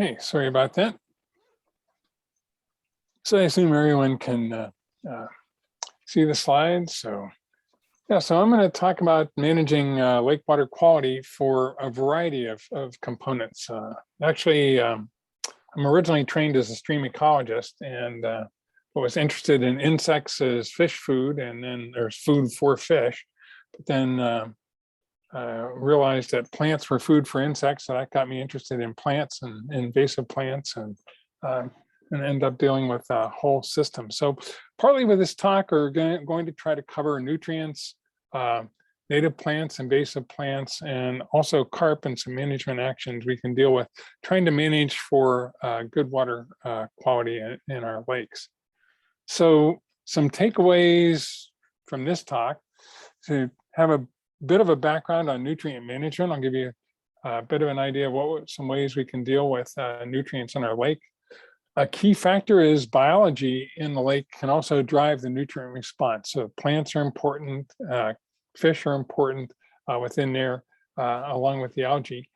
Okay, sorry about that. So I assume everyone can see the slides. So yeah, so I'm going to talk about managing lake water quality for a variety of components. Actually, I'm originally trained as a stream ecologist and was interested in insects as fish food, and then there's food for fish. But then realized that plants were food for insects, so that got me interested in plants and invasive plants, and end up dealing with a whole system. So partly with this talk, we're going to try to cover nutrients, native plants, invasive plants, and also carp and some management actions we can deal with, trying to manage for good water quality in our lakes. So some takeaways from this talk: to have a bit of a background on nutrient management. I'll give you a bit of an idea of some ways we can deal with nutrients in our lake. A key factor is biology in the lake can also drive the nutrient response. So plants are important, fish are important within there, along with the algae.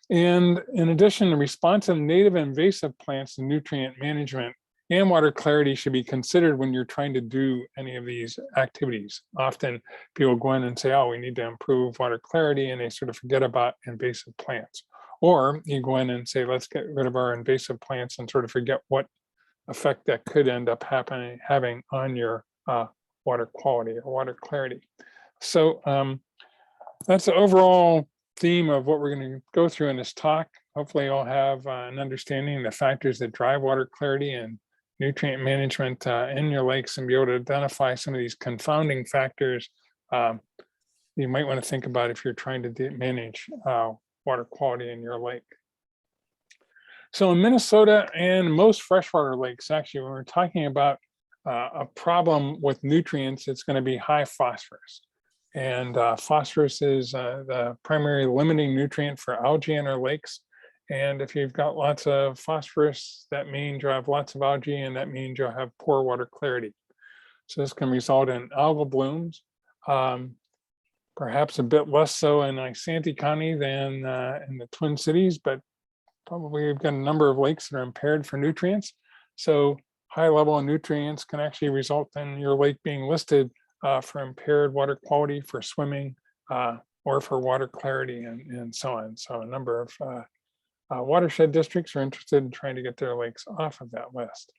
And in addition, the response of native and invasive plants to nutrient management and water clarity should be considered when you're trying to do any of these activities. Often people go in and say, oh, we need to improve water clarity, and they sort of forget about invasive plants. Or you go in and say, let's get rid of our invasive plants, and sort of forget what effect that could end up having on your water quality or water clarity. So that's the overall theme of what we're going to go through in this talk. Hopefully you'll have an understanding of the factors that drive water clarity and nutrient management in your lakes, and be able to identify some of these confounding factors you might want to think about if you're trying to manage water quality in your lake. So in Minnesota and most freshwater lakes, actually, when we're talking about a problem with nutrients, it's going to be high phosphorus. And phosphorus is the primary limiting nutrient for algae in our lakes. And if you've got lots of phosphorus, that means you have lots of algae, and that means you'll have poor water clarity. So this can result in algal blooms, perhaps a bit less so in Isanti County than in the Twin Cities, but probably we've got a number of lakes that are impaired for nutrients. So high level of nutrients can actually result in your lake being listed for impaired water quality, for swimming, or for water clarity, and so on. So a number of watershed districts are interested in trying to get their lakes off of that list.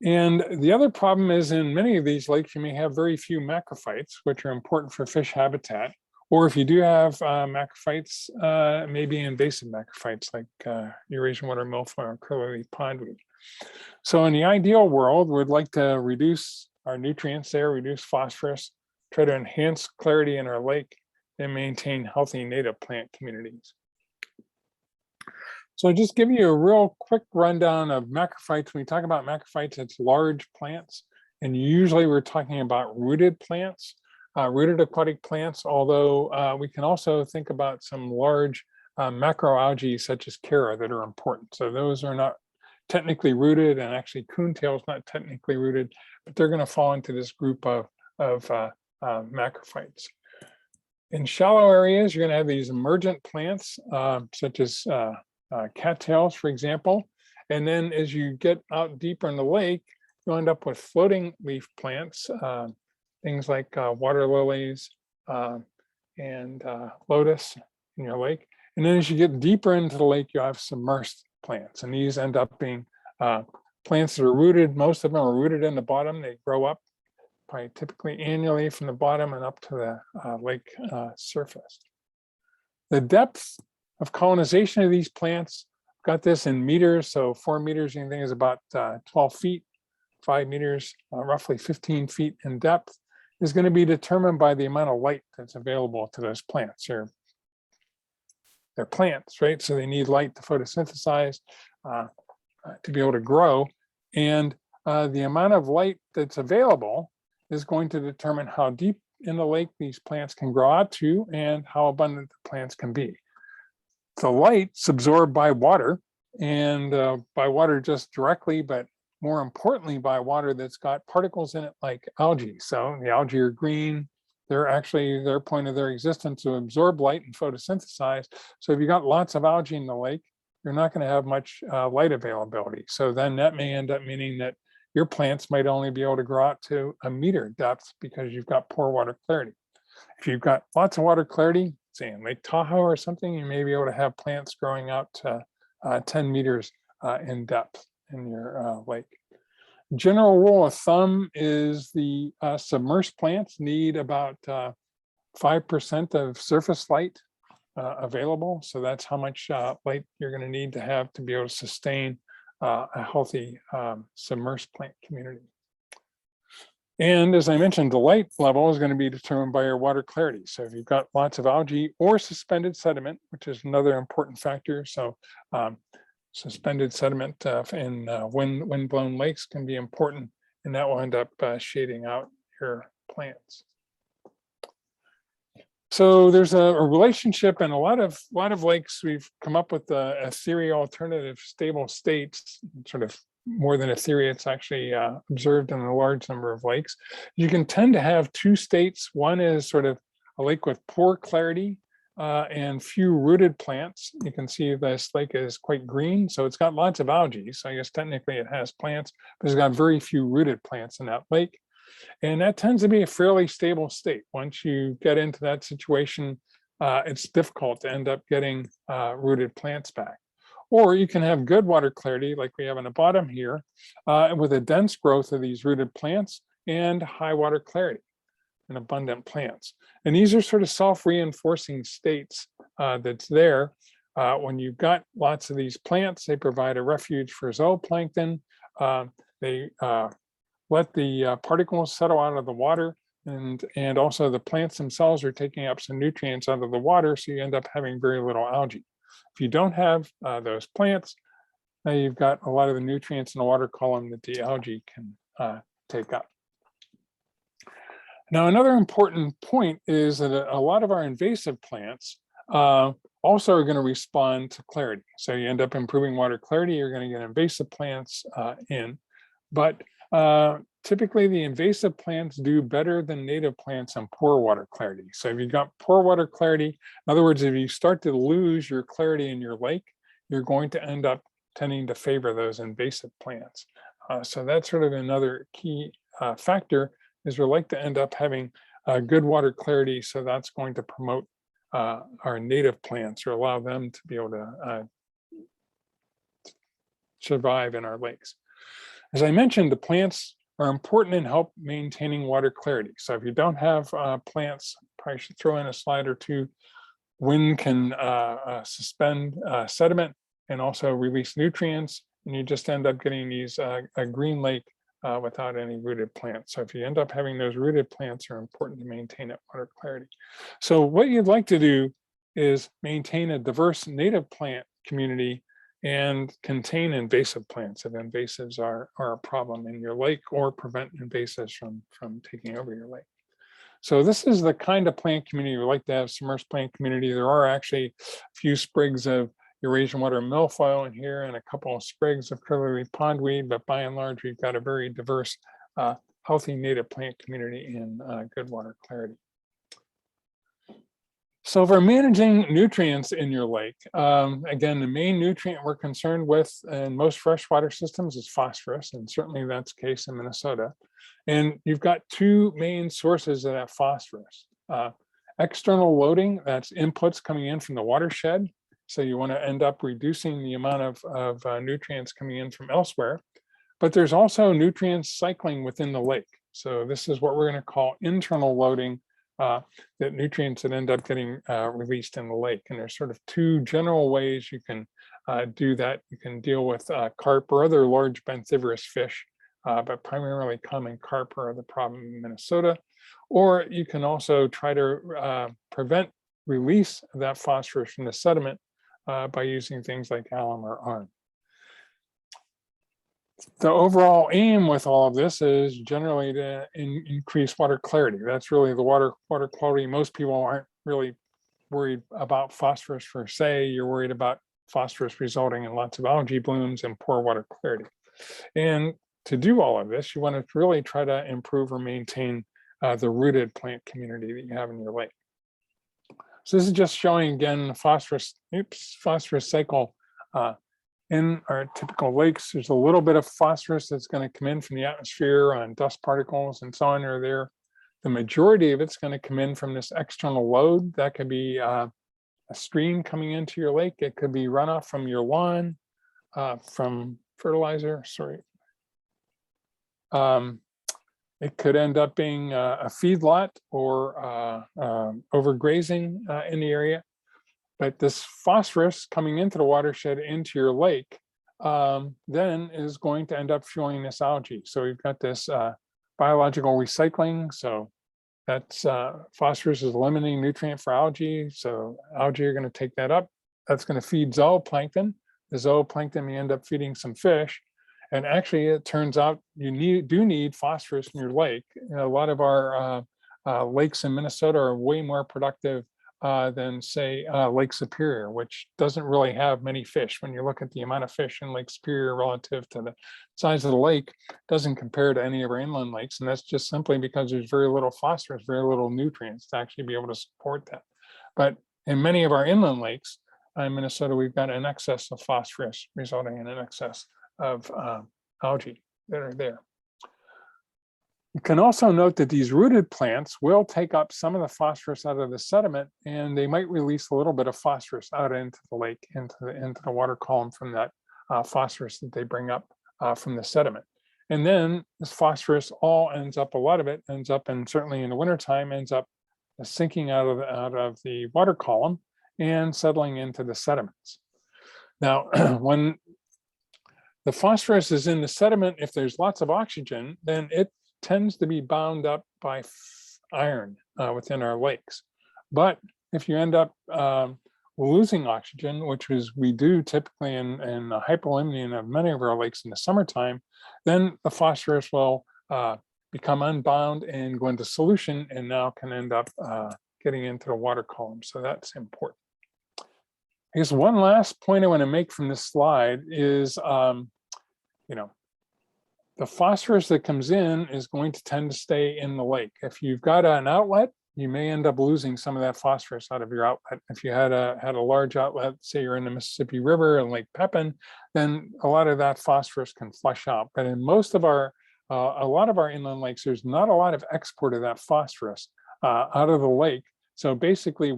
And the other problem is, in many of these lakes, you may have very few macrophytes, which are important for fish habitat. Or if you do have macrophytes, maybe invasive macrophytes like Eurasian water milfoil or curly pondweed. So in the ideal world, we'd like to reduce our nutrients there, reduce phosphorus, try to enhance clarity in our lake, and maintain healthy native plant communities. So I'll just give you a real quick rundown of macrophytes. When we talk about macrophytes, it's large plants, and usually we're talking about rooted plants, rooted aquatic plants, although we can also think about some large macroalgae such as Chara that are important. So those are not technically rooted, and actually coontail is not technically rooted, but they're going to fall into this group of macrophytes. In shallow areas, you're going to have these emergent plants such as cattails, for example. And then as you get out deeper in the lake, you'll end up with floating leaf plants, things like water lilies and lotus in your lake. And then as you get deeper into the lake, you have submersed plants. And these end up being plants that are rooted. Most of them are rooted in the bottom. They grow up probably typically annually from the bottom and up to the lake surface. The depth of colonization of these plants, got this in meters, so 4 meters, anything is about 12 feet, 5 meters, roughly 15 feet in depth, is going to be determined by the amount of light that's available to those plants. They're plants, right? So they need light to photosynthesize, to be able to grow. And the amount of light that's available is going to determine how deep in the lake these plants can grow out to and how abundant the plants can be. The light's absorbed by water, and by water just directly, but more importantly by water that's got particles in it like algae. So the algae are green. They're actually, their point of their existence to absorb light and photosynthesize. So if you got lots of algae in the lake, you're not going to have much light availability. So then that may end up meaning that your plants might only be able to grow out to 1 meter depth because you've got poor water clarity. If you've got lots of water clarity, say in Lake Tahoe or something, you may be able to have plants growing out to 10 meters in depth in your lake. General rule of thumb is the submersed plants need about 5% of surface light available. So that's how much light you're going to need to have to be able to sustain a healthy submersed plant community. And as I mentioned, the light level is going to be determined by your water clarity. So if you've got lots of algae or suspended sediment, which is another important factor. So suspended sediment in wind-blown lakes can be important, and that will end up shading out your plants. So there's a relationship in a lot of lakes. We've come up with a theory, alternative stable states, sort of more than a theory. It's actually observed in a large number of lakes. You can tend to have two states. One is sort of a lake with poor clarity and few rooted plants. You can see this lake is quite green, so it's got lots of algae. So I guess technically it has plants, but it's got very few rooted plants in that lake. And that tends to be a fairly stable state. Once you get into that situation, it's difficult to end up getting rooted plants back. Or you can have good water clarity like we have on the bottom here with a dense growth of these rooted plants and high water clarity and abundant plants. And these are sort of self-reinforcing states that's there. When you've got lots of these plants, they provide a refuge for zooplankton. They let the particles settle out of the water, and also the plants themselves are taking up some nutrients out of the water, so you end up having very little algae. If you don't have those plants, now you've got a lot of the nutrients in the water column that the algae can take up. Now, another important point is that a lot of our invasive plants also are going to respond to clarity. So you end up improving water clarity, you're going to get invasive plants in. But typically the invasive plants do better than native plants on poor water clarity. So if you've got poor water clarity, in other words, if you start to lose your clarity in your lake, you're going to end up tending to favor those invasive plants. So that's sort of another key factor, is we like to end up having good water clarity. So that's going to promote our native plants or allow them to be able to survive in our lakes. As I mentioned, the plants are important in help maintaining water clarity. So if you don't have plants, probably should throw in a slide or two. Wind can suspend sediment and also release nutrients, and you just end up getting these a green lake without any rooted plants. So if you end up having those rooted plants, are important to maintain that water clarity. So what you'd like to do is maintain a diverse native plant community and contain invasive plants if invasives are a problem in your lake, or prevent invasives from taking over your lake. So this is the kind of plant community we like to have, submersed plant community. There are actually a few sprigs of Eurasian water milfoil in here and a couple of sprigs of curly pondweed, but by and large, we've got a very diverse, healthy native plant community in good water clarity. So for managing nutrients in your lake, again, the main nutrient we're concerned with in most freshwater systems is phosphorus, and certainly that's the case in Minnesota. And you've got two main sources of that phosphorus. External loading, that's inputs coming in from the watershed. So you want to end up reducing the amount of nutrients coming in from elsewhere. But there's also nutrients cycling within the lake. So this is what we're going to call internal loading, that nutrients that end up getting released in the lake. And there's sort of two general ways you can do that. You can deal with carp or other large benthivorous fish, but primarily common carp are the problem in Minnesota. Or you can also try to prevent release of that phosphorus from the sediment by using things like alum or iron. The overall aim with all of this is generally to increase water clarity. That's really the water quality. Most people aren't really worried about phosphorus per se. You're worried about phosphorus resulting in lots of algae blooms and poor water clarity. And to do all of this, you want to really try to improve or maintain the rooted plant community that you have in your lake. So this is just showing again the phosphorus cycle In our typical lakes, there's a little bit of phosphorus that's going to come in from the atmosphere on dust particles and so on are there. The majority of it's going to come in from this external load. That could be a stream coming into your lake. It could be runoff from your lawn, from fertilizer, it could end up being a feedlot or overgrazing in the area. But this phosphorus coming into the watershed into your lake then is going to end up fueling this algae. So we've got this biological recycling. So that's phosphorus is a limiting nutrient for algae. So algae are going to take that up. That's going to feed zooplankton. The zooplankton may end up feeding some fish. And actually, it turns out you do need phosphorus in your lake. You know, a lot of our lakes in Minnesota are way more productive than, say, Lake Superior, which doesn't really have many fish. When you look at the amount of fish in Lake Superior relative to the size of the lake, it doesn't compare to any of our inland lakes. And that's just simply because there's very little phosphorus, very little nutrients to actually be able to support that. But in many of our inland lakes in Minnesota, we've got an excess of phosphorus resulting in an excess of algae that are there. You can also note that these rooted plants will take up some of the phosphorus out of the sediment, and they might release a little bit of phosphorus out into the lake, into the water column from that phosphorus that they bring up from the sediment. And then this phosphorus all ends up, a lot of it ends up, and certainly in the wintertime, ends up sinking out of the water column and settling into the sediments. Now, when the phosphorus is in the sediment, if there's lots of oxygen, then it tends to be bound up by iron within our lakes. But if you end up losing oxygen, which is we do typically in the hypolimnion of many of our lakes in the summertime, then the phosphorus will become unbound and go into solution, and now can end up getting into the water column. So that's important. I guess one last point I want to make from this slide is, the phosphorus that comes in is going to tend to stay in the lake. If you've got an outlet, you may end up losing some of that phosphorus out of your outlet. If you had a large outlet, say you're in the Mississippi River and Lake Pepin, then a lot of that phosphorus can flush out. But in most of our, a lot of our inland lakes, there's not a lot of export of that phosphorus out of the lake. So basically,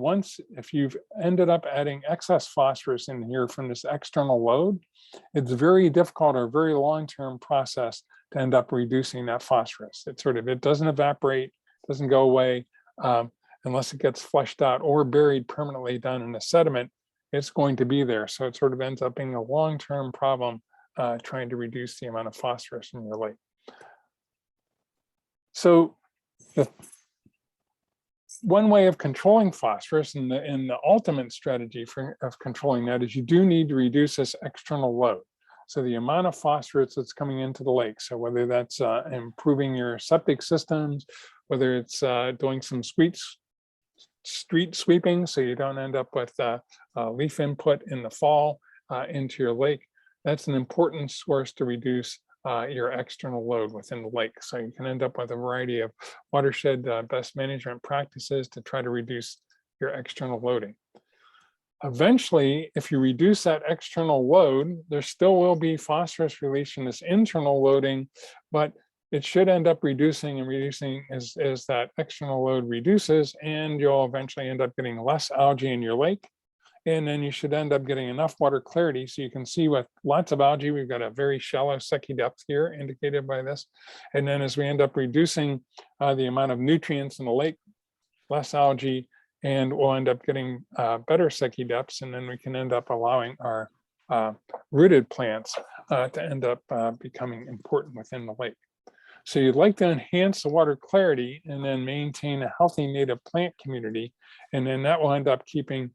if you've ended up adding excess phosphorus in here from this external load, it's very difficult or very long-term process to end up reducing that phosphorus. It doesn't evaporate, doesn't go away unless it gets flushed out or buried permanently down in the sediment. It's going to be there. So it sort of ends up being a long-term problem trying to reduce the amount of phosphorus in your lake. So one way of controlling phosphorus and the ultimate strategy of controlling that is you do need to reduce this external load. So the amount of phosphorus that's coming into the lake. So whether that's improving your septic systems, whether it's doing some street sweeping so you don't end up with leaf input in the fall into your lake, that's an important source to reduce your external load within the lake. So you can end up with a variety of watershed best management practices to try to reduce your external loading. Eventually, if you reduce that external load, there still will be phosphorus release from this internal loading, but it should end up reducing as that external load reduces, and you'll eventually end up getting less algae in your lake. And then you should end up getting enough water clarity. So you can see with lots of algae, we've got a very shallow Secchi depth here indicated by this. And then as we end up reducing the amount of nutrients in the lake, less algae, and we'll end up getting better Secchi depths. And then we can end up allowing our rooted plants to end up becoming important within the lake. So you'd like to enhance the water clarity and then maintain a healthy native plant community. And then that will end up keeping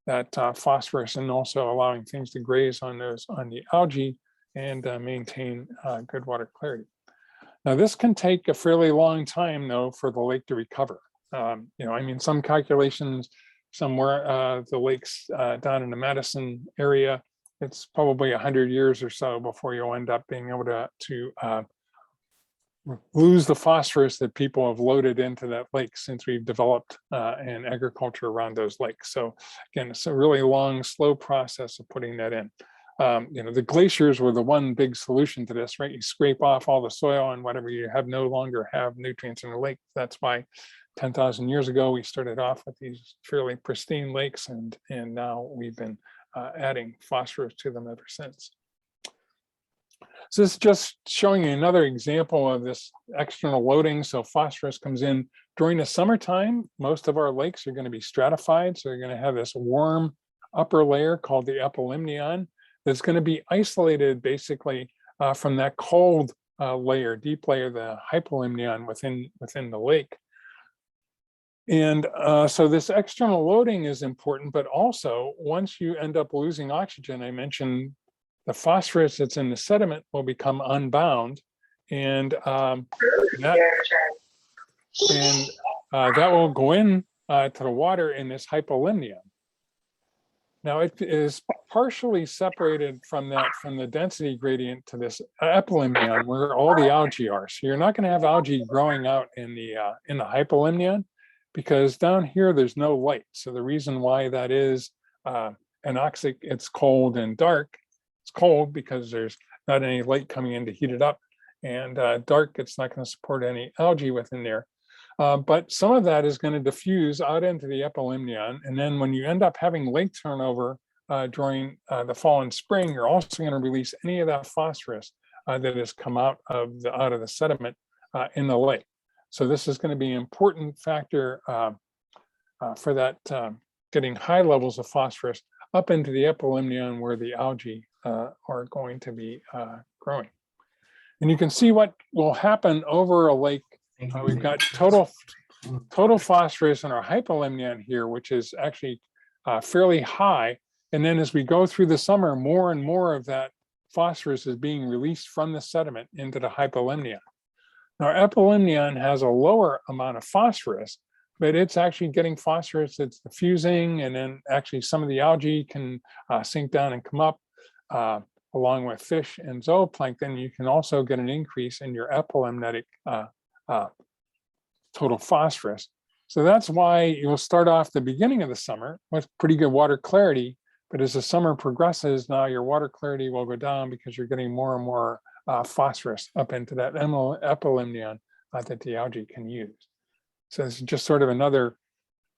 that phosphorus and also allowing things to graze on the algae and maintain good water clarity. Now this can take a fairly long time though for the lake to recover. Some calculations somewhere the lakes down in the Madison area, it's probably 100 years or so before you'll end up being able to lose the phosphorus that people have loaded into that lake since we've developed an agriculture around those lakes. So again, it's a really long, slow process of putting that in. The glaciers were the one big solution to this, right? You scrape off all the soil and whatever you have no longer have nutrients in the lake. That's why 10,000 years ago, we started off with these fairly pristine lakes, and now we've been adding phosphorus to them ever since. So this is just showing you another example of this external loading. So phosphorus comes in during the summertime. Most of our lakes are going to be stratified. So you're going to have this warm upper layer called the epilimnion that's going to be isolated basically from that cold layer, deep layer, the hypolimnion within the lake. And so this external loading is important, but also once you end up losing oxygen, I mentioned the phosphorus that's in the sediment will become unbound, and that will go in to the water in this hypolimnion. Now it is partially separated from the density gradient to this epilimnion where all the algae are. So you're not going to have algae growing out in the hypolimnion, because down here there's no light. So the reason why that is anoxic, it's cold and dark. It's cold because there's not any light coming in to heat it up, and dark, it's not going to support any algae within there. But some of that is going to diffuse out into the epilimnion, and then when you end up having lake turnover during the fall and spring, you're also going to release any of that phosphorus that has come out of the sediment in the lake. So this is going to be an important factor for that getting high levels of phosphorus up into the epilimnion where the algae are going to be growing. And you can see what will happen over a lake. We've got total phosphorus in our hypolimnion here, which is actually fairly high. And then as we go through the summer, more and more of that phosphorus is being released from the sediment into the hypolimnion. Now, epilimnion has a lower amount of phosphorus, but it's actually getting phosphorus that's diffusing, and then actually some of the algae can sink down and come up along with fish and zooplankton. You can also get an increase in your epilimnetic total phosphorus. So that's why you'll start off the beginning of the summer with pretty good water clarity, but as the summer progresses, now your water clarity will go down because you're getting more and more phosphorus up into that epilimnion that the algae can use. So this is just sort of another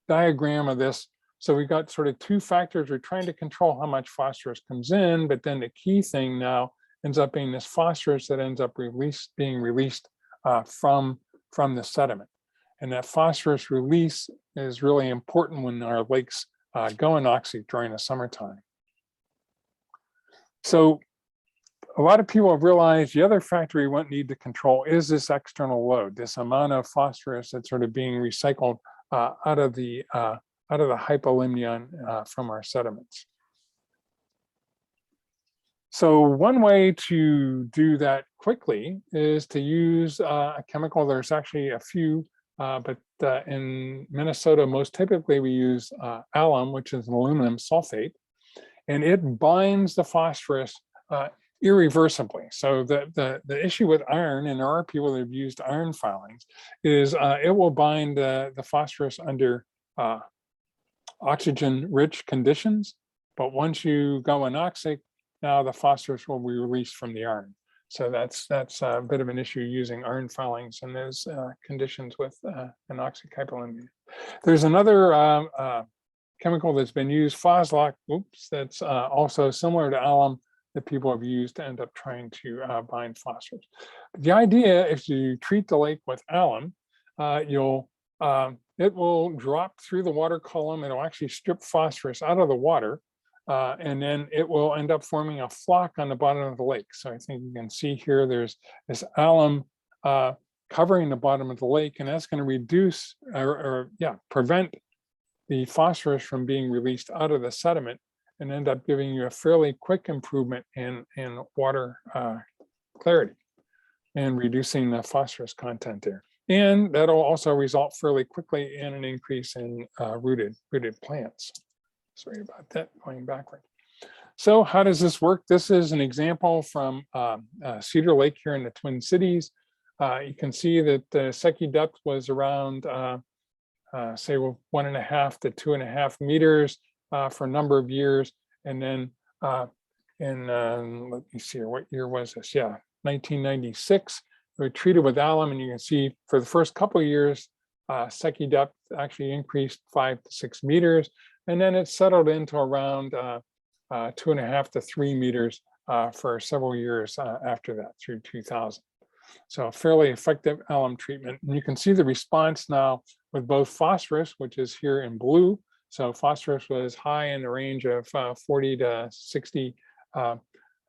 diagram of this. So we've got sort of two factors. We're trying to control how much phosphorus comes in, but then the key thing now ends up being this phosphorus that ends up being released from the sediment. And that phosphorus release is really important when our lakes go anoxic during the summertime. So a lot of people have realized the other factor we won't need to control is this external load, this amount of phosphorus that's sort of being recycled out of the hypolimnion from our sediments. So one way to do that quickly is to use a chemical. There's actually a few, but in Minnesota, most typically we use alum, which is aluminum sulfate, and it binds the phosphorus irreversibly. So the issue with iron, and there are people that have used iron filings, is it will bind the phosphorus under oxygen-rich conditions, but once you go anoxic, now the phosphorus will be released from the iron. So that's a bit of an issue using iron filings in those conditions with anoxic hypolimnion. There's another chemical that's been used, Phoslock, that's also similar to alum, that people have used to end up trying to bind phosphorus. But the idea, if you treat the lake with alum, it will drop through the water column. It'll actually strip phosphorus out of the water, and then it will end up forming a flock on the bottom of the lake. So I think you can see here, there's this alum covering the bottom of the lake, and that's going to reduce prevent the phosphorus from being released out of the sediment, and end up giving you a fairly quick improvement in water clarity and reducing the phosphorus content there. And that'll also result fairly quickly in an increase in rooted plants. Sorry about that, going backward. So how does this work? This is an example from Cedar Lake here in the Twin Cities. You can see that the Secchi depth was around, say, 1.5 to 2.5 meters for a number of years. And then let me see here, what year was this? Yeah, 1996, we were treated with alum, and you can see for the first couple of years, Secchi depth actually increased 5 to 6 meters, and then it settled into around 2.5 to 3 meters for several years after that, through 2000. So fairly effective alum treatment. And you can see the response now with both phosphorus, which is here in blue. So phosphorus was high in the range of 40 to 60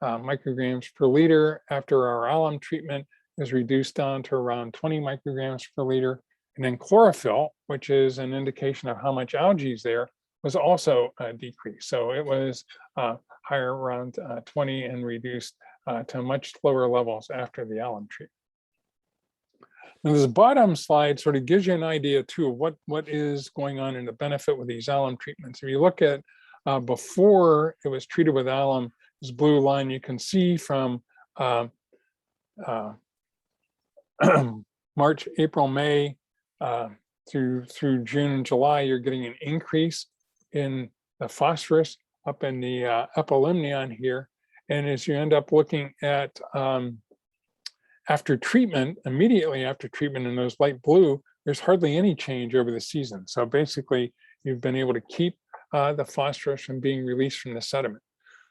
micrograms per liter. After our alum treatment is reduced down to around 20 micrograms per liter. And then chlorophyll, which is an indication of how much algae is there, was also decreased. So it was higher around 20 and reduced to much lower levels after the alum treatment. Now, this bottom slide sort of gives you an idea too of what is going on in the benefit with these alum treatments. If you look at before it was treated with alum, this blue line, you can see from March, April, May through June and July, you're getting an increase in the phosphorus up in the epilimnion here. And as you end up looking at after treatment, immediately after treatment in those light blue, there's hardly any change over the season. So basically, you've been able to keep the phosphorus from being released from the sediment.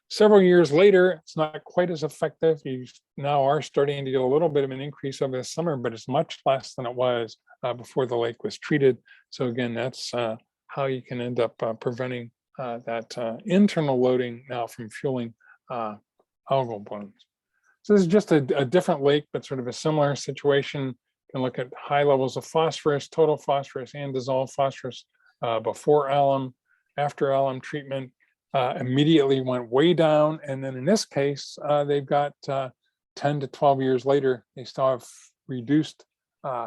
Several years later, it's not quite as effective. You now are starting to get a little bit of an increase over the summer, but it's much less than it was before the lake was treated. So again, that's how you can end up preventing that internal loading now from fueling algal blooms. So this is just a different lake, but sort of a similar situation. You can look at high levels of phosphorus, total phosphorus, and dissolved phosphorus before alum. After alum treatment, immediately went way down. And then in this case, they've got 10 to 12 years later, they still have reduced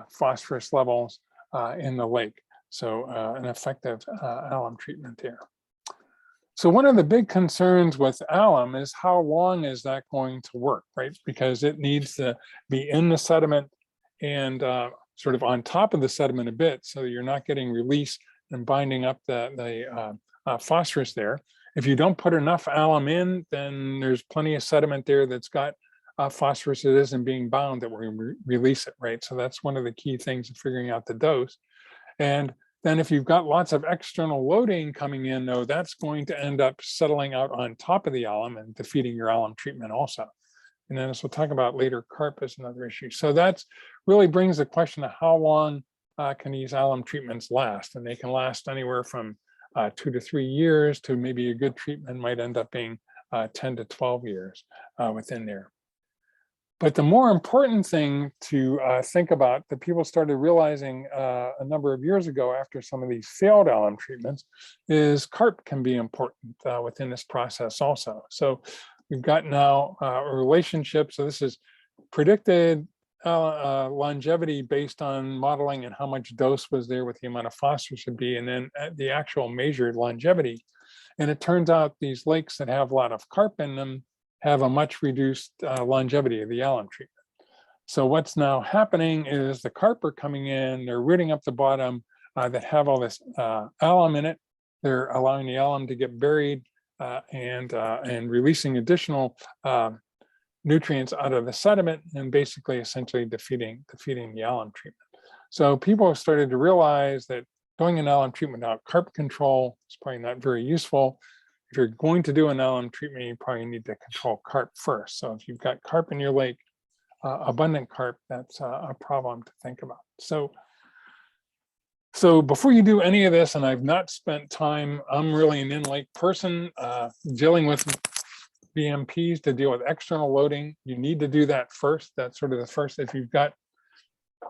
phosphorus levels in the lake. So an effective alum treatment there. So one of the big concerns with alum is how long is that going to work, right? Because it needs to be in the sediment and sort of on top of the sediment a bit, so you're not getting release and binding up the phosphorus there. If you don't put enough alum in, then there's plenty of sediment there that's got phosphorus that isn't being bound that will release it, right? So that's one of the key things of figuring out the dose. And then if you've got lots of external loading coming in, though, that's going to end up settling out on top of the alum and defeating your alum treatment also. And then as we'll talk about later, carp is another issue. So that's really brings the question of how long can these alum treatments last? And they can last anywhere from 2 to 3 years to maybe a good treatment might end up being 10 to 12 years within there. But the more important thing to think about that people started realizing a number of years ago after some of these failed alum treatments is carp can be important within this process also. So we've got now a relationship. So this is predicted longevity based on modeling and how much dose was there with the amount of phosphorus should be, and then the actual measured longevity. And it turns out these lakes that have a lot of carp in them have a much reduced longevity of the alum treatment. So what's now happening is the carp are coming in, they're rooting up the bottom that have all this alum in it. They're allowing the alum to get buried and releasing additional nutrients out of the sediment and basically essentially defeating the alum treatment. So people have started to realize that doing an alum treatment without carp control is probably not very useful. If you're going to do an alum treatment, you probably need to control carp first. So if you've got carp in your lake, abundant carp, that's a problem to think about. So before you do any of this, and I've not spent time, I'm really an in-lake person dealing with BMPs to deal with external loading. You need to do that first. That's sort of the first. If you've got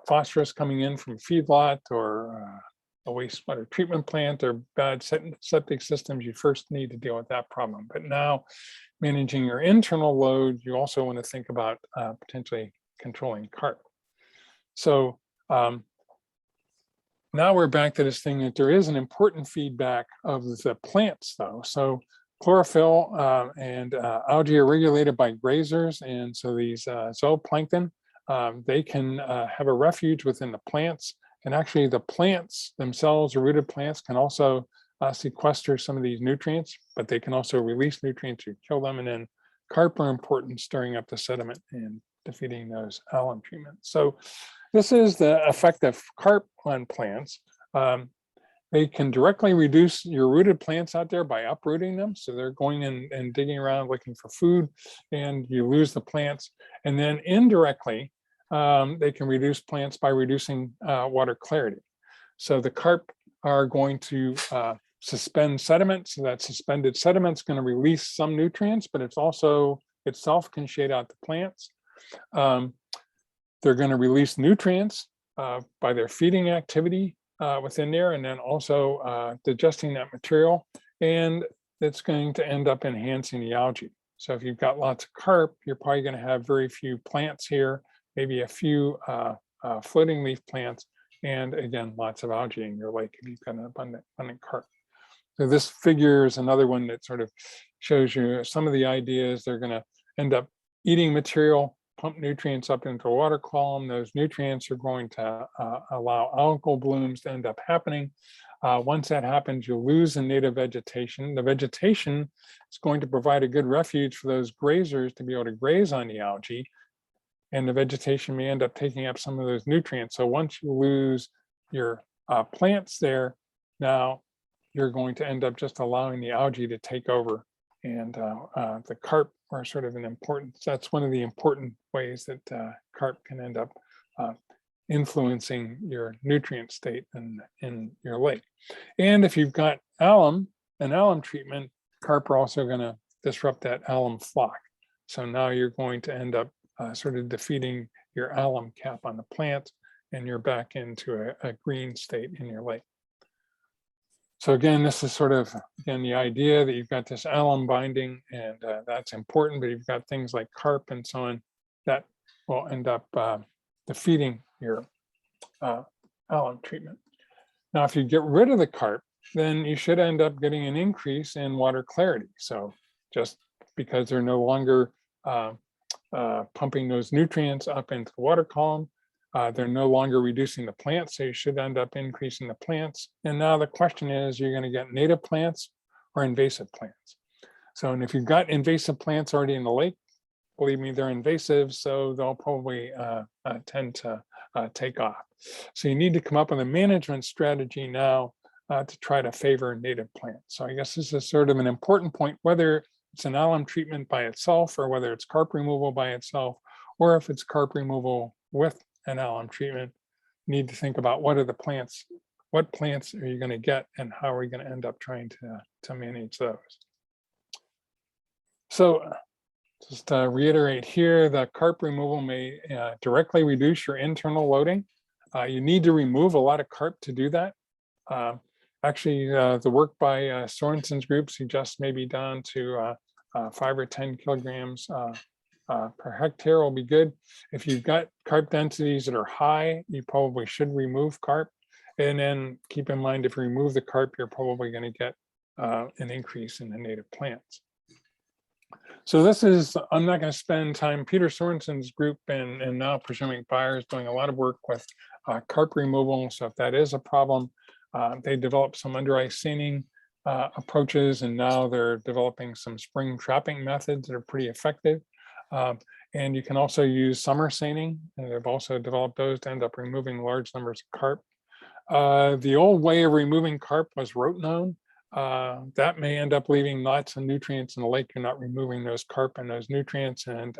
phosphorus coming in from feedlot or a wastewater treatment plant or bad septic systems, you first need to deal with that problem. But now managing your internal load, you also want to think about potentially controlling carp. So now we're back to this thing that there is an important feedback of the plants though. So chlorophyll and algae are regulated by grazers. And so these zooplankton they can have a refuge within the plants. And actually the plants themselves, or rooted plants, can also sequester some of these nutrients, but they can also release nutrients to kill them. And then carp are important, stirring up the sediment and defeating those alum treatments. So this is the effect of carp on plants. They can directly reduce your rooted plants out there by uprooting them. So they're going in and digging around looking for food, and you lose the plants. And then indirectly, they can reduce plants by reducing water clarity. So the carp are going to suspend sediment. So that suspended sediment is going to release some nutrients, but it's also itself can shade out the plants. They're going to release nutrients by their feeding activity within there, and then also digesting that material, and it's going to end up enhancing the algae. So if you've got lots of carp, you're probably going to have very few plants here, maybe a few floating leaf plants, and again, lots of algae in your lake if you've got an abundant carp. So this figure is another one that sort of shows you some of the ideas. They're going to end up eating material, pump nutrients up into the water column. Those nutrients are going to allow algal blooms to end up happening. Once that happens, you'll lose the native vegetation. The vegetation is going to provide a good refuge for those grazers to be able to graze on the algae, and the vegetation may end up taking up some of those nutrients. So once you lose your plants there, now you're going to end up just allowing the algae to take over. And the carp are sort of an important, that's one of the important ways that carp can end up influencing your nutrient state in your lake. And if you've got an alum treatment, carp are also going to disrupt that alum flock. So now you're going to end up sort of defeating your alum cap on the plant, and you're back into a green state in your lake. So again, this is sort of, again, the idea that you've got this alum binding, and that's important, but you've got things like carp and so on that will end up defeating your alum treatment. Now, if you get rid of the carp, then you should end up getting an increase in water clarity. So just because they're no longer pumping those nutrients up into the water column, they're no longer reducing the plants, so you should end up increasing the plants. And now the question is, you're going to get native plants or invasive plants. So, and if you've got invasive plants already in the lake, believe me, they're invasive, so they'll probably tend to take off. So you need to come up with a management strategy now to try to favor native plants. So I guess this is sort of an important point, whether it's an alum treatment by itself, or whether it's carp removal by itself, or if it's carp removal with an alum treatment. You need to think about what plants are you going to get, and how are you going to end up trying to manage those. So just to reiterate here, the carp removal may directly reduce your internal loading. You need to remove a lot of carp to do that. Actually, the work by Sorensen's group suggests maybe down to 5 or 10 kilograms per hectare will be good. If you've got carp densities that are high, you probably should remove carp. And then keep in mind, if you remove the carp, you're probably going to get an increase in the native plants. So this is, I'm not going to spend time, Peter Sorensen's group and now Presuming Fire is doing a lot of work with carp removal. So if that is a problem, they developed some under ice seining approaches, and now they're developing some spring trapping methods that are pretty effective. And you can also use summer seining, and they've also developed those to end up removing large numbers of carp. The old way of removing carp was rotenone. That may end up leaving lots of nutrients in the lake. You're not removing those carp and those nutrients, and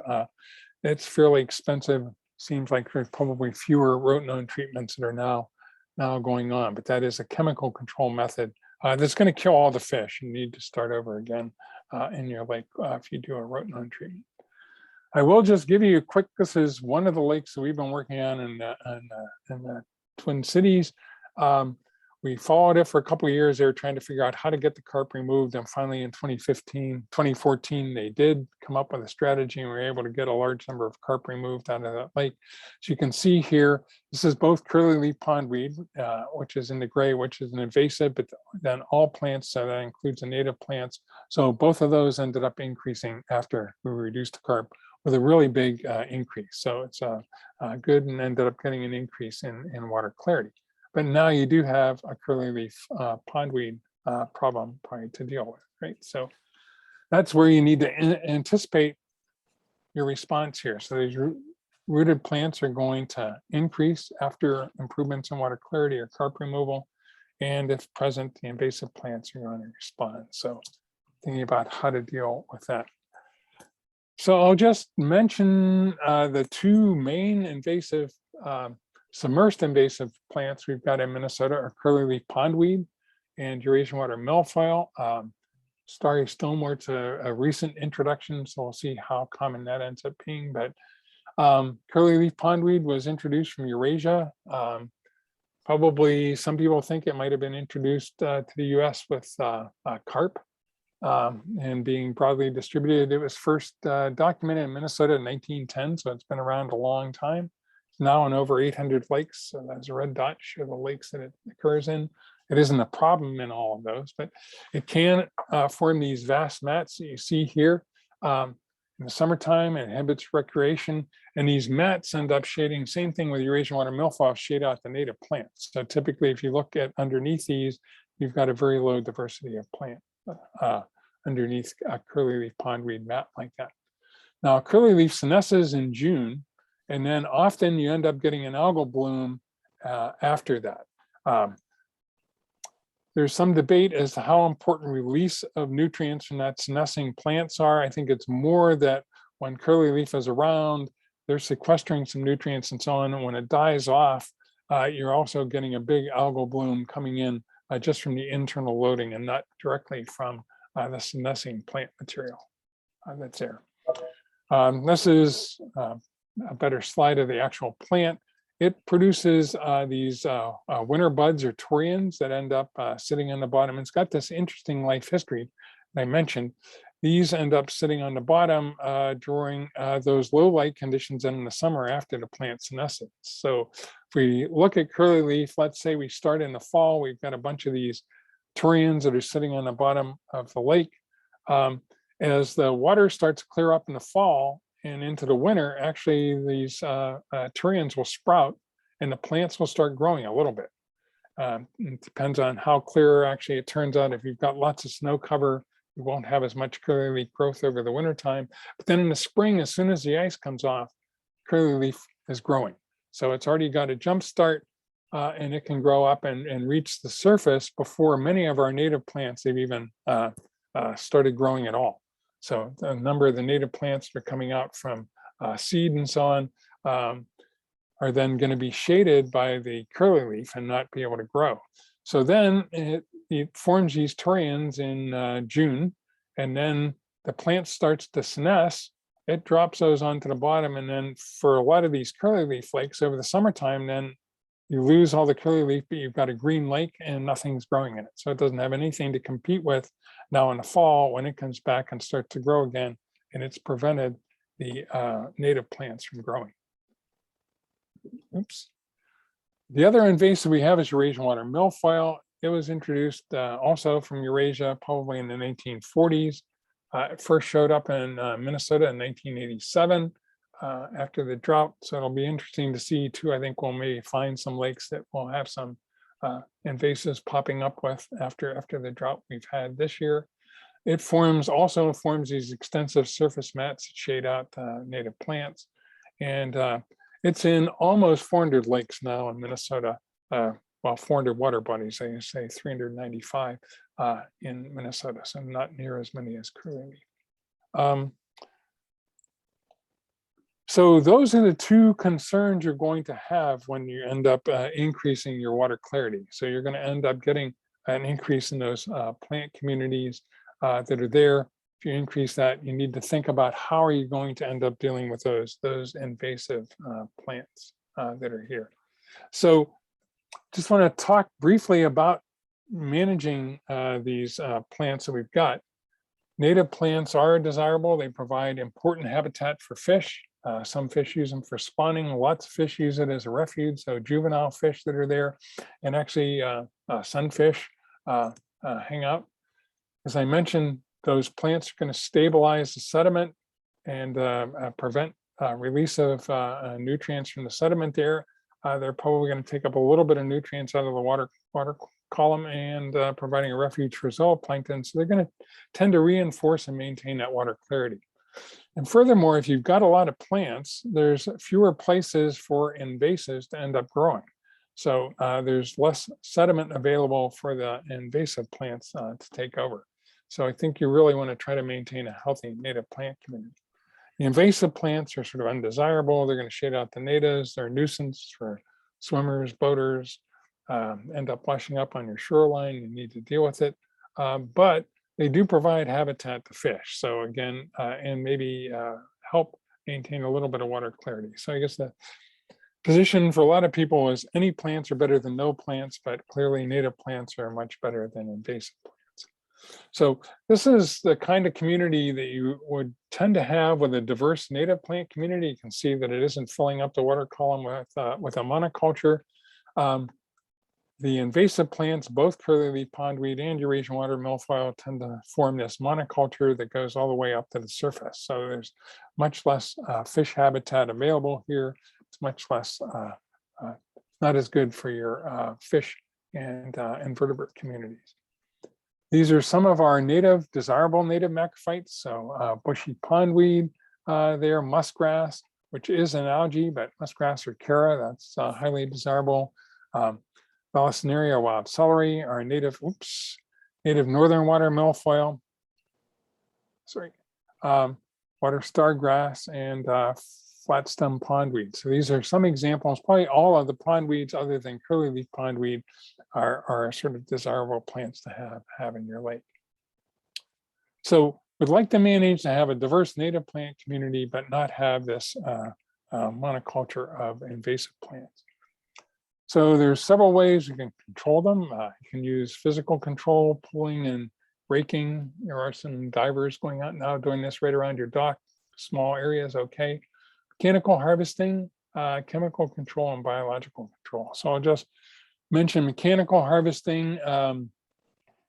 it's fairly expensive. Seems like there's probably fewer rotenone treatments that are now going on, but that is a chemical control method that's going to kill all the fish. You need to start over again in your lake if you do a rotenone treatment. I will just give you a quick, this is one of the lakes that we've been working on in the Twin Cities. We followed it for a couple of years. They were trying to figure out how to get the carp removed. And finally in 2014, they did come up with a strategy, and we were able to get a large number of carp removed out of that lake. So you can see here, this is both curly leaf pondweed, which is in the gray, which is an invasive, but then all plants, so that includes the native plants. So both of those ended up increasing after we reduced the carp. with a really big increase. So it's good and ended up getting an increase in water clarity. But now you do have a curly leaf pondweed problem probably to deal with, right? So that's where you need to anticipate your response here. So these rooted plants are going to increase after improvements in water clarity or carp removal. And if present, the invasive plants are going to respond. So thinking about how to deal with that. So I'll just mention the two main invasive, submersed invasive plants we've got in Minnesota are curly leaf pondweed and Eurasian water milfoil. Starry stonewort's a recent introduction, so we'll see how common that ends up being. But curly leaf pondweed was introduced from Eurasia. Probably some people think it might have been introduced to the US with carp and being broadly distributed. It was first documented in Minnesota in 1910, so it's been around a long time. It's now in over 800 lakes. So that's a red dot, show the lakes that it occurs in. It isn't a problem in all of those, but it can form these vast mats that you see here. In the summertime, it inhibits recreation, and these mats end up shading, same thing with Eurasian water milfoil, shade out the native plants. So typically, if you look at underneath these, you've got a very low diversity of plant underneath a curly leaf pondweed mat like that. Now, curly leaf senesces in June, and then often you end up getting an algal bloom after that. There's some debate as to how important release of nutrients from that senescing plants are. I think it's more that when curly leaf is around, they're sequestering some nutrients and so on. And when it dies off, you're also getting a big algal bloom coming in just from the internal loading and not directly from the senescing plant material that's there. This is a better slide of the actual plant. It produces these winter buds or turions that end up sitting on the bottom. It's got this interesting life history I mentioned. These end up sitting on the bottom during those low light conditions in the summer after the plant senesces. So if we look at curly leaf, let's say we start in the fall, we've got a bunch of these turions that are sitting on the bottom of the lake. As the water starts to clear up in the fall, and into the winter, actually these turions will sprout and the plants will start growing a little bit. It depends on how clear actually it turns out. If you've got lots of snow cover, you won't have as much curly leaf growth over the winter time. But then in the spring, as soon as the ice comes off, curly leaf is growing. So it's already got a jump start and it can grow up and reach the surface before many of our native plants have even started growing at all. So a number of the native plants that are coming out from seed and so on are then going to be shaded by the curly leaf and not be able to grow. So then it forms these turions in June, and then the plant starts to senesce. It drops those onto the bottom, and then for a lot of these curly leaf flakes over the summertime, then you lose all the curly leaf, but you've got a green lake and nothing's growing in it. So it doesn't have anything to compete with now in the fall when it comes back and starts to grow again, and it's prevented the native plants from growing. Oops. The other invasive we have is Eurasian water milfoil. It was introduced also from Eurasia, probably in the 1940s. It first showed up in Minnesota in 1987. After the drought. So it'll be interesting to see too. I think we'll maybe find some lakes that will have some invasives popping up with after the drought we've had this year. It also forms these extensive surface mats that shade out native plants. And it's in almost 400 lakes now in Minnesota. Well, 400 water bodies, I say 395 in Minnesota. So not near as many as curly leaf. So those are the two concerns you're going to have when you end up increasing your water clarity. So you're going to end up getting an increase in those plant communities that are there. If you increase that, you need to think about how are you going to end up dealing with those invasive plants that are here. So just want to talk briefly about managing these plants that we've got. Native plants are desirable. They provide important habitat for fish. Some fish use them for spawning. Lots of fish use it as a refuge. So juvenile fish that are there, and actually sunfish hang out. As I mentioned, those plants are going to stabilize the sediment and prevent release of nutrients from the sediment there. They're probably going to take up a little bit of nutrients out of the water column and providing a refuge for zooplankton. So they're going to tend to reinforce and maintain that water clarity. And furthermore, if you've got a lot of plants, there's fewer places for invasives to end up growing. So there's less sediment available for the invasive plants to take over. So I think you really want to try to maintain a healthy native plant community. The invasive plants are sort of undesirable. They're going to shade out the natives. They're a nuisance for swimmers, boaters, end up washing up on your shoreline. You need to deal with it. But they do provide habitat to fish. So again, and maybe help maintain a little bit of water clarity. So I guess the position for a lot of people is any plants are better than no plants, but clearly native plants are much better than invasive plants. So this is the kind of community that you would tend to have with a diverse native plant community. You can see that it isn't filling up the water column with a monoculture. The invasive plants, both curly-leaf pondweed and Eurasian water milfoil, tend to form this monoculture that goes all the way up to the surface. So there's much less fish habitat available here. It's much less, not as good for your fish and invertebrate communities. These are some of our desirable native macrophytes. So bushy pondweed there, muskgrass, which is an algae, but muskgrass or chara, that's highly desirable. Vallisneria wild celery, our native northern water milfoil, water stargrass, and flat stem pondweed. So these are some examples. Probably all of the pondweeds other than curly-leaf pondweed are sort of desirable plants to have in your lake. So we'd like to manage to have a diverse native plant community, but not have this monoculture of invasive plants. So there's several ways you can control them. You can use physical control, pulling and raking. There are some divers going out now doing this right around your dock. Small areas, okay. Mechanical harvesting, chemical control, and biological control. So I'll just mention mechanical harvesting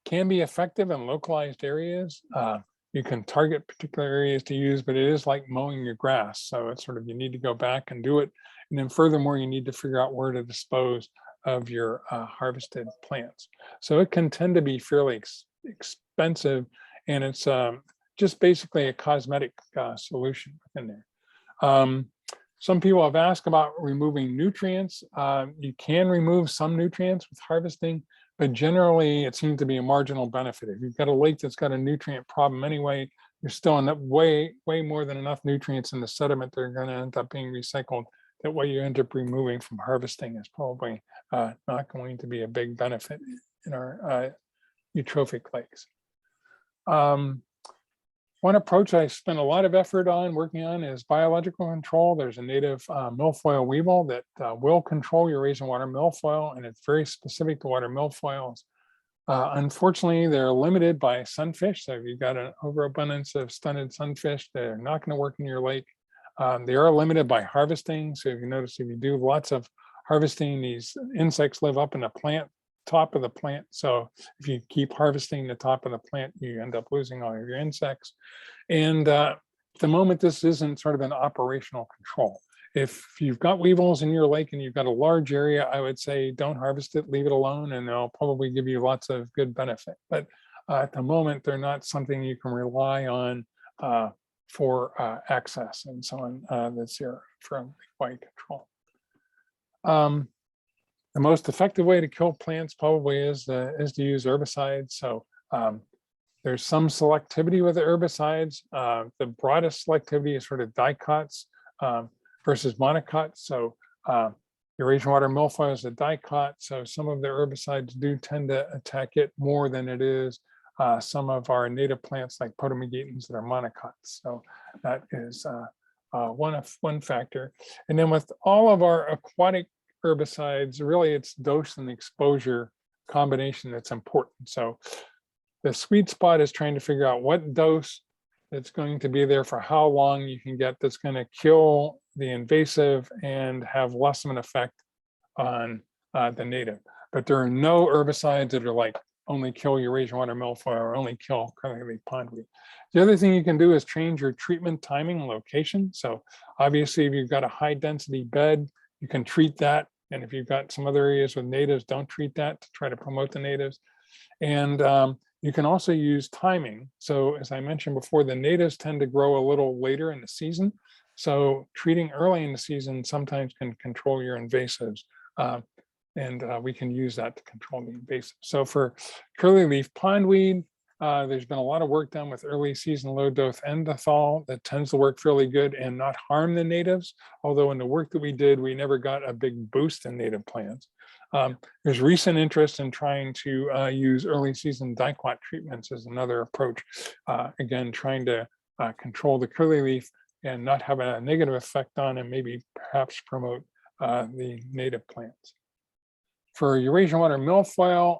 can be effective in localized areas. You can target particular areas to use, but it is like mowing your grass. So it's sort of, you need to go back and do it. And then furthermore, you need to figure out where to dispose of your harvested plants. So it can tend to be fairly expensive, and it's just basically a cosmetic solution within there. Some people have asked about removing nutrients. You can remove some nutrients with harvesting, but generally it seems to be a marginal benefit. If you've got a lake that's got a nutrient problem anyway, you're still in way more than enough nutrients in the sediment that are going to end up being recycled. That what you end up removing from harvesting is probably not going to be a big benefit in our eutrophic lakes. One approach I spent a lot of effort on working on is biological control. There's a native milfoil weevil that will control Eurasian water milfoil, and it's very specific to water milfoils. Unfortunately, they're limited by sunfish. So if you've got an overabundance of stunted sunfish, they're not going to work in your lake. They are limited by harvesting. So if you notice, if you do lots of harvesting, these insects live up in the top of the plant. So if you keep harvesting the top of the plant, you end up losing all of your insects. And at the moment, this isn't sort of an operational control. If you've got weevils in your lake and you've got a large area, I would say don't harvest it, leave it alone, and they'll probably give you lots of good benefit. But at the moment, they're not something you can rely on for access and so on that's here from lake-wide control. The most effective way to kill plants probably is to use herbicides. So there's some selectivity with the herbicides. The broadest selectivity is sort of dicots versus monocots. So Eurasian water milfoil is a dicot. So some of the herbicides do tend to attack it more than it is some of our native plants like potamogetans that are monocots. So that is one factor. And then with all of our aquatic herbicides, really it's dose and exposure combination that's important. So the sweet spot is trying to figure out what dose that's going to be there for how long you can get that's going to kill the invasive and have less of an effect on the native. But there are no herbicides that are like only kill Eurasian water milfoil or only kill curly-leaf pondweed. The other thing you can do is change your treatment timing and location. So obviously, if you've got a high density bed, you can treat that. And if you've got some other areas with natives, don't treat that to try to promote the natives. And you can also use timing. So as I mentioned before, the natives tend to grow a little later in the season. So treating early in the season sometimes can control your invasives. And we can use that to control the invasives. So for curly-leaf pondweed, there's been a lot of work done with early season low dose endothol that tends to work fairly good and not harm the natives. Although in the work that we did, we never got a big boost in native plants. There's recent interest in trying to use early season dicot treatments as another approach. Again, trying to control the curly leaf and not have a negative effect on and maybe perhaps promote the native plants. For Eurasian water milfoil,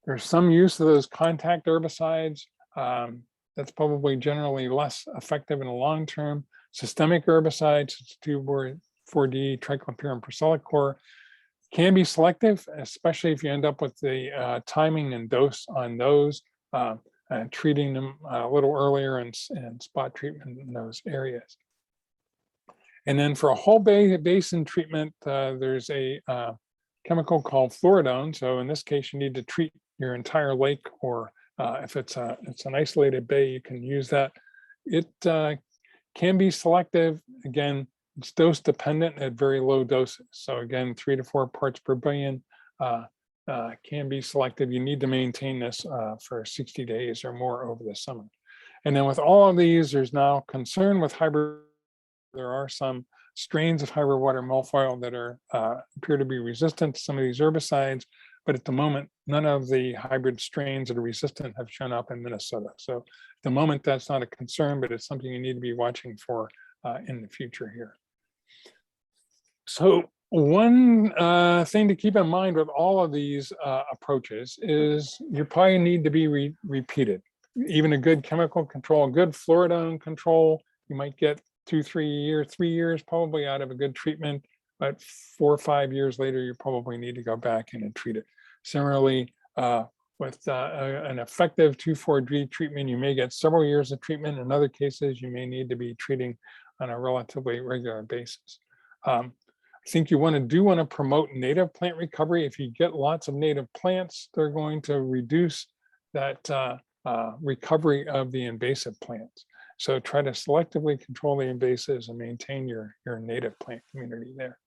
there's some use of those contact herbicides. That's probably generally less effective in the long term. Systemic herbicides, 2,4-D, triclopirum proselacor, can be selective, especially if you end up with the timing and dose on those, and treating them a little earlier and spot treatment in those areas. And then for a whole basin treatment, there's a chemical called fluoridone. So in this case, you need to treat your entire lake, or if it's an isolated bay, you can use that. It can be selective. Again, it's dose dependent at very low doses. So again, 3 to 4 parts per billion can be selective. You need to maintain this for 60 days or more over the summer. And then with all of these, there's now concern with hybrid. There are some strains of hybrid water milfoil that are appear to be resistant to some of these herbicides, but at the moment, none of the hybrid strains that are resistant have shown up in Minnesota. So at the moment, that's not a concern, but it's something you need to be watching for in the future here. So one thing to keep in mind with all of these approaches is you probably need to be repeated. Even a good chemical control, a good fluoridone control, you might get 3 years probably out of a good treatment, but 4 or 5 years later, you probably need to go back in and treat it. Similarly, with an effective 2,4-D treatment, you may get several years of treatment. In other cases, you may need to be treating on a relatively regular basis. I think you want to promote native plant recovery. If you get lots of native plants, they're going to reduce that recovery of the invasive plants. So try to selectively control the invasives and maintain your native plant community there.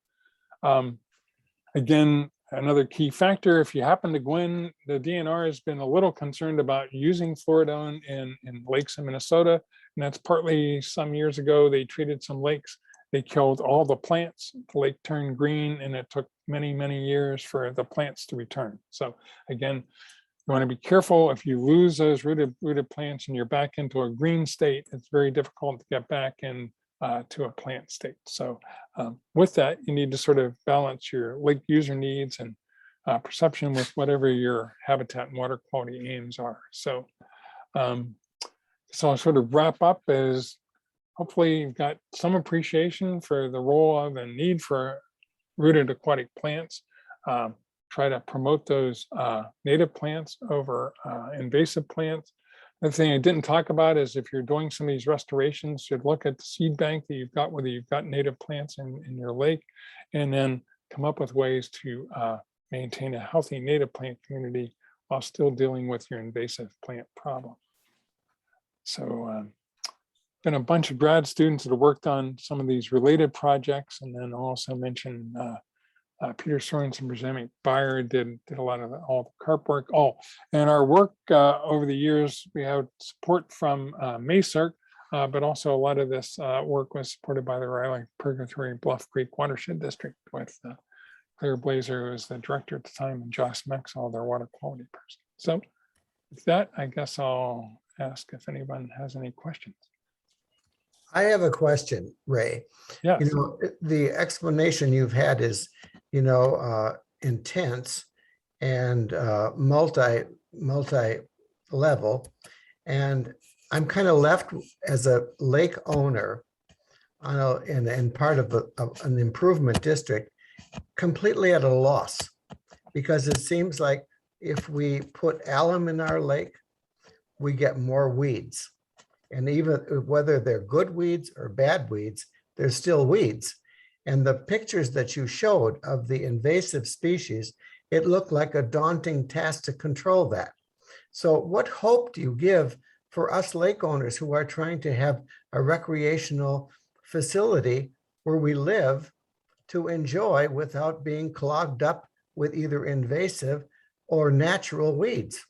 Again, another key factor, if you happen to go in, the DNR has been a little concerned about using fluoridone in lakes in Minnesota. And that's partly some years ago, they treated some lakes. They killed all the plants, the lake turned green, and it took many, many years for the plants to return. So again, you want to be careful. If you lose those rooted plants and you're back into a green state, it's very difficult to get back in to a plant state. So with that, you need to sort of balance your lake user needs and perception with whatever your habitat and water quality aims are. So so I'll sort of wrap up as hopefully you've got some appreciation for the role of and need for rooted aquatic plants. Try to promote those native plants over invasive plants. The thing I didn't talk about is if you're doing some of these restorations, you should look at the seed bank that you've got, whether you've got native plants in your lake, and then come up with ways to maintain a healthy native plant community while still dealing with your invasive plant problem. So been a bunch of grad students that have worked on some of these related projects, and then also mention Peter Sorensen, Brzemek Beyer did a lot of all the carp work. Oh, and our work over the years, we have support from MACERC, but also a lot of this work was supported by the Riley Purgatory Bluff Creek Watershed District with Claire Blazer, who was the director at the time, and Josh Mexall, their water quality person. So with that, I guess I'll ask if anyone has any questions. I have a question, Ray. Yes. You know, the explanation you've had is, you know, intense and multi-level. And I'm kind of left as a lake owner and part of an improvement district completely at a loss, because it seems like if we put alum in our lake, we get more weeds. And even whether they're good weeds or bad weeds, they're still weeds. And the pictures that you showed of the invasive species, it looked like a daunting task to control that. So what hope do you give for us lake owners who are trying to have a recreational facility where we live to enjoy without being clogged up with either invasive or natural weeds?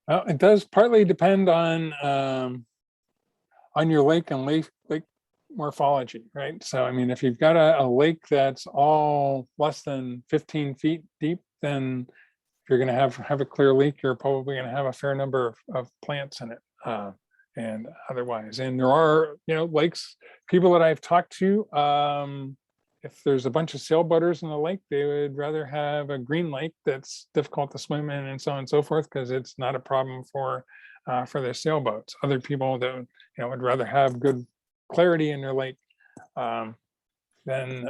Well, it does partly depend on your lake and lake morphology, right? So, I mean, if you've got a lake that's all less than 15 feet deep, then if you're going to have a clear lake, you're probably going to have a fair number of plants in it, and otherwise. And there are, lakes, people that I've talked to, if there's a bunch of sailboaters in the lake, they would rather have a green lake that's difficult to swim in and so on and so forth, because it's not a problem for their sailboats. Other people that would rather have good clarity in their lake, then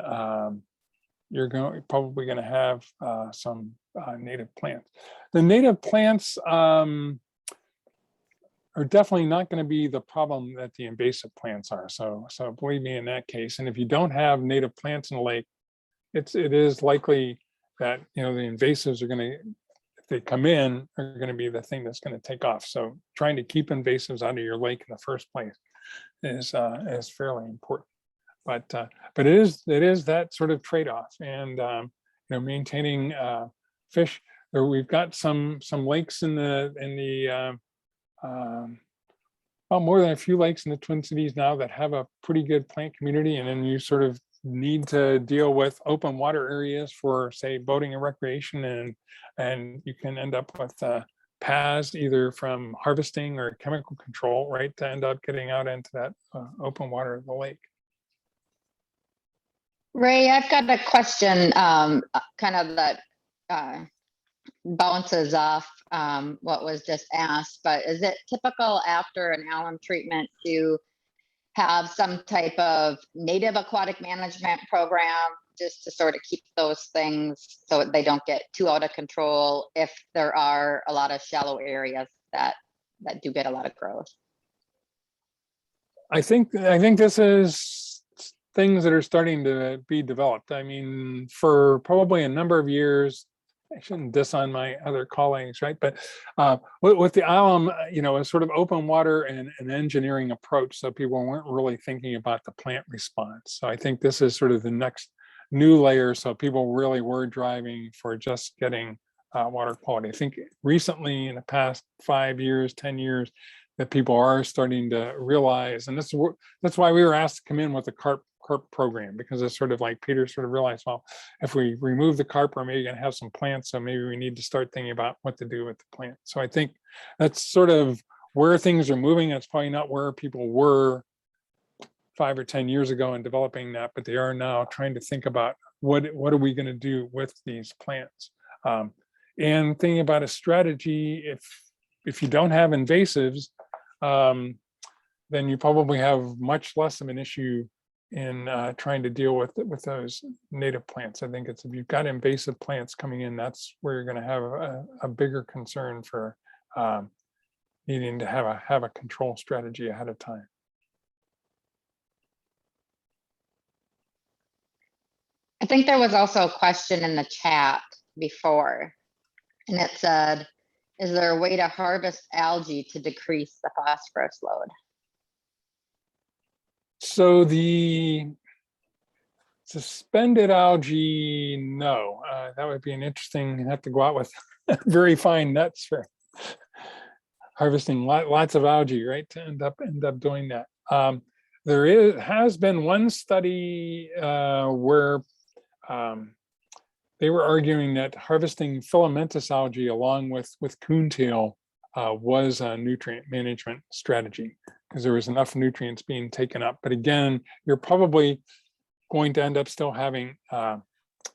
you're probably going to have some native plants. The native plants are definitely not going to be the problem that the invasive plants are. So believe me in that case. And if you don't have native plants in the lake, it is likely that the invasives are going to, if they come in, are going to be the thing that's going to take off. So trying to keep invasives out of your lake in the first place is fairly important. But it is that sort of trade-off, and maintaining fish. We've got some lakes in the well, more than a few lakes in the Twin Cities now that have a pretty good plant community, and then you sort of need to deal with open water areas for, say, boating and recreation, and you can end up with paths either from harvesting or chemical control, right, to end up getting out into that open water of the lake. Ray, I've got a question, kind of that bounces off what was just asked, but is it typical after an alum treatment to have some type of native aquatic management program just to sort of keep those things so they don't get too out of control if there are a lot of shallow areas that do get a lot of growth? I think this is things that are starting to be developed. I mean, for probably a number of years, I shouldn't diss on my other colleagues, right? But with the alum, a sort of open water and an engineering approach, so people weren't really thinking about the plant response. So I think this is sort of the next new layer. So people really were driving for just getting water quality. I think recently, in the past 5 years, 10 years, that people are starting to realize, and that's why we were asked to come in with the carp program, because it's sort of like Peter sort of realized, well, if we remove the carp, we're maybe going to have some plants, so maybe we need to start thinking about what to do with the plant. So I think that's sort of where things are moving. That's probably not where people were 5 or 10 years ago in developing that, but they are now trying to think about what are we going to do with these plants, and thinking about a strategy. If you don't have invasives, then you probably have much less of an issue in trying to deal with those native plants. I think if you've got invasive plants coming in, that's where you're going to have a bigger concern for needing to have a control strategy ahead of time. I think there was also a question in the chat before, and it said, is there a way to harvest algae to decrease the phosphorus load? So the suspended algae, no, that would be an interesting, you'd have to go out with very fine nets for harvesting lots of algae, right, to end up doing that. Has been one study where they were arguing that harvesting filamentous algae along with coontail was a nutrient management strategy, because there was enough nutrients being taken up. But again, you're probably going to end up still having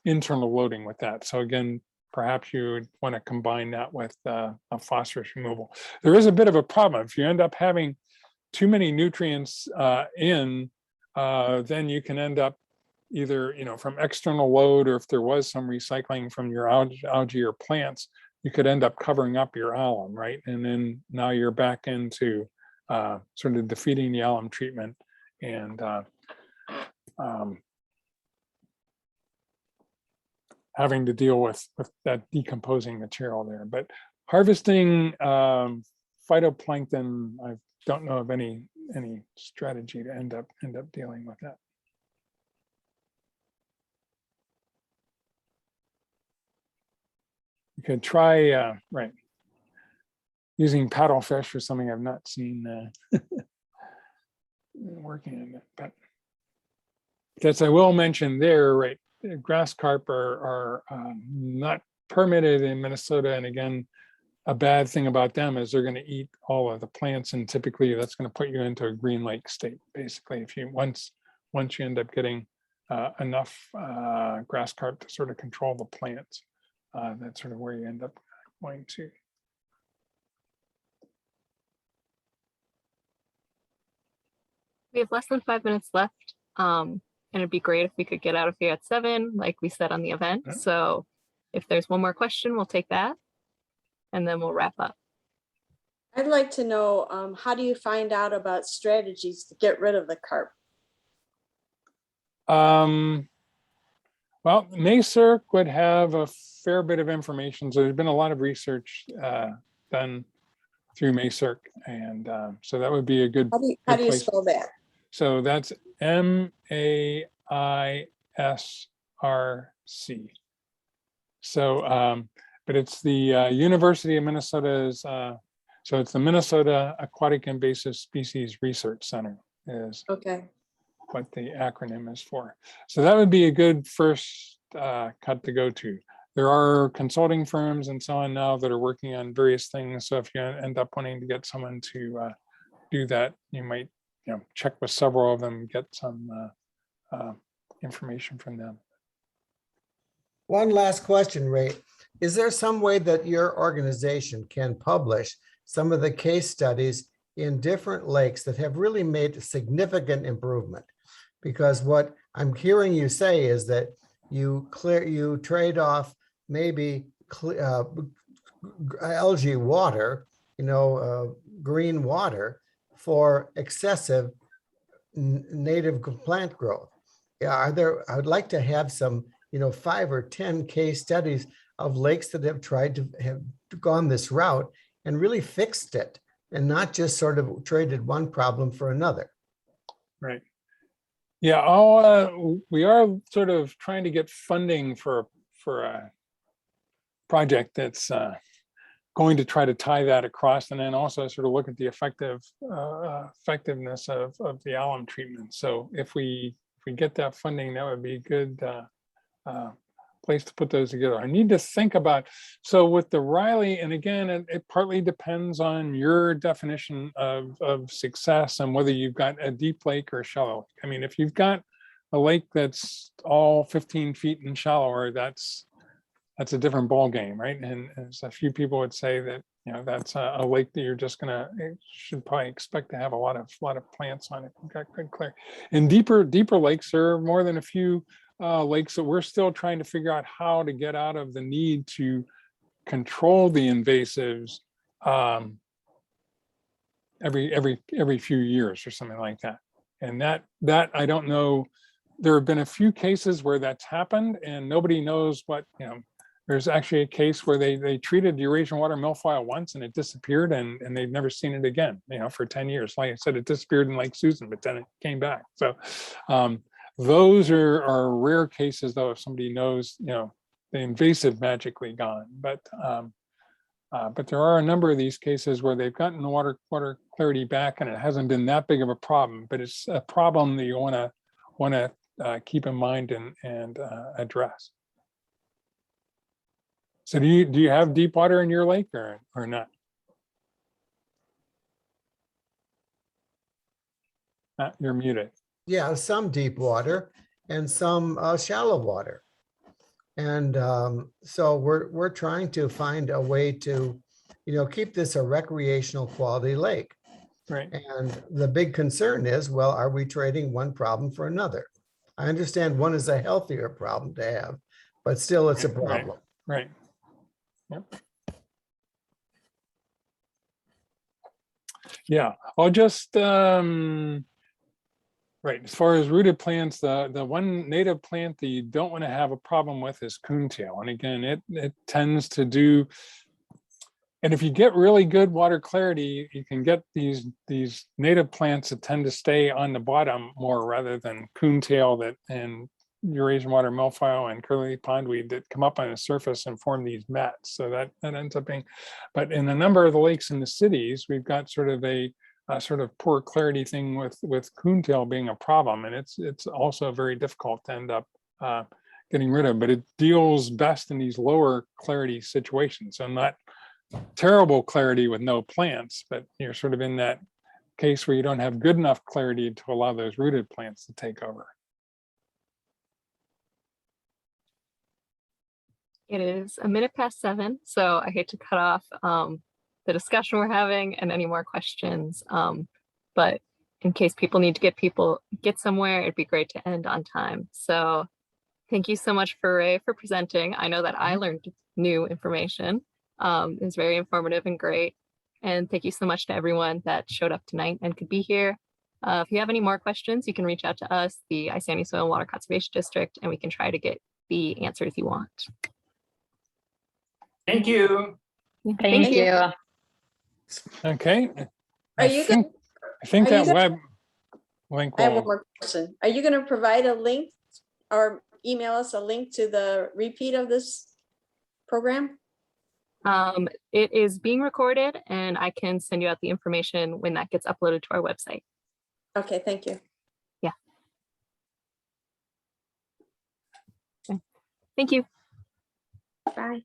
internal loading with that. So again, perhaps you would want to combine that with a phosphorus removal. There is a bit of a problem. If you end up having too many nutrients then you can end up either, from external load, or if there was some recycling from your algae or plants, you could end up covering up your alum, right? And then now you're back into sort of defeating the alum treatment and having to deal with that decomposing material there. But harvesting phytoplankton, I don't know of any strategy to end up dealing with that. You could try using paddlefish or something I've not seen working on it. But as I will mention there, right, grass carp are not permitted in Minnesota, and again, a bad thing about them is they're going to eat all of the plants, and typically that's going to put you into a green lake state. Basically, if you once you end up getting enough grass carp to sort of control the plants, that's sort of where you end up going to. We have less than 5 minutes left, and it'd be great if we could get out of here at 7, like we said on the event. Yeah. So if there's one more question, we'll take that, and then we'll wrap up. I'd like to know, how do you find out about strategies to get rid of the carp? Well, MACERC would have a fair bit of information. So there's been a lot of research done through MACERC, and so that would be a good. How do you place. spell that? So that's MAISRC. So, but it's the University of Minnesota's. So it's the Minnesota Aquatic Invasive Species Research Center is Okay. what the acronym is for. So that would be a good first cut to go to. There are consulting firms and so on now that are working on various things. So if you end up wanting to get someone to do that, you might check with several of them, get some information from them. One last question, Ray. Is there some way that your organization can publish some of the case studies in different lakes that have really made significant improvement? Because what I'm hearing you say is that you trade off maybe algae water, green water, for excessive native plant growth. I would like to have some 5 or 10 case studies of lakes that have tried to have gone this route and really fixed it, and not just sort of traded one problem for another. Right. Yeah, we are sort of trying to get funding for a project that's going to try to tie that across, and then also sort of look at the effectiveness of the alum treatment. So if we get that funding, that would be a good place to put those together. I need to think about, so with the Riley, and again, it partly depends on your definition of success and whether you've got a deep lake or a shallow lake. I mean, if you've got a lake that's all 15 feet and shallower, that's a different ball game, right? And as a few people would say that, that's a lake that you're just should probably expect to have a lot of plants on it. You've got good clear. And deeper lakes, there are more than a few lakes that we're still trying to figure out how to get out of the need to control the invasives every few years or something like that. And that I don't know. There have been a few cases where that's happened, and nobody knows what, there's actually a case where they treated the Eurasian water milfoil once and it disappeared, and they've never seen it again, for 10 years. Like I said, it disappeared in Lake Susan, but then it came back. So those are rare cases, though, if somebody knows, the invasive magically gone. But there are a number of these cases where they've gotten the water clarity back, and it hasn't been that big of a problem. But it's a problem that you want to keep in mind and address. So do you have deep water in your lake or not? You're muted. Yeah, some deep water and some shallow water. And so we're trying to find a way to, keep this a recreational quality lake. Right. And the big concern is, well, are we trading one problem for another? I understand one is a healthier problem to have, but still it's a problem. Right. Yep. Yeah, I'll just, right, as far as rooted plants, the one native plant that you don't want to have a problem with is coontail. And again, it tends to do, and if you get really good water clarity, you can get these native plants that tend to stay on the bottom more rather than coontail that and Eurasian water milfoil and curly pondweed that come up on the surface and form these mats. So that ends up being, but in a number of the lakes in the cities, we've got sort of a sort of poor clarity thing with coontail being a problem. And it's also very difficult to end up getting rid of, but it deals best in these lower clarity situations. So not terrible clarity with no plants, but you're sort of in that case where you don't have good enough clarity to allow those rooted plants to take over. It is 7:01, so I hate to cut off the discussion we're having and any more questions. But in case people need to get somewhere, it'd be great to end on time. So thank you so much for Ray for presenting. I know that I learned new information. It was very informative and great. And thank you so much to everyone that showed up tonight and could be here. If you have any more questions, you can reach out to us, the Isanti Soil and Water Conservation District, and we can try to get the answers you want. Thank you. Thank you. Okay. Are you I think are that you web link I have one will, more question. Are you going to provide a link or email us a link to the repeat of this program? It is being recorded and I can send you out the information when that gets uploaded to our website. Okay, thank you. Yeah. Okay. Thank you. Bye.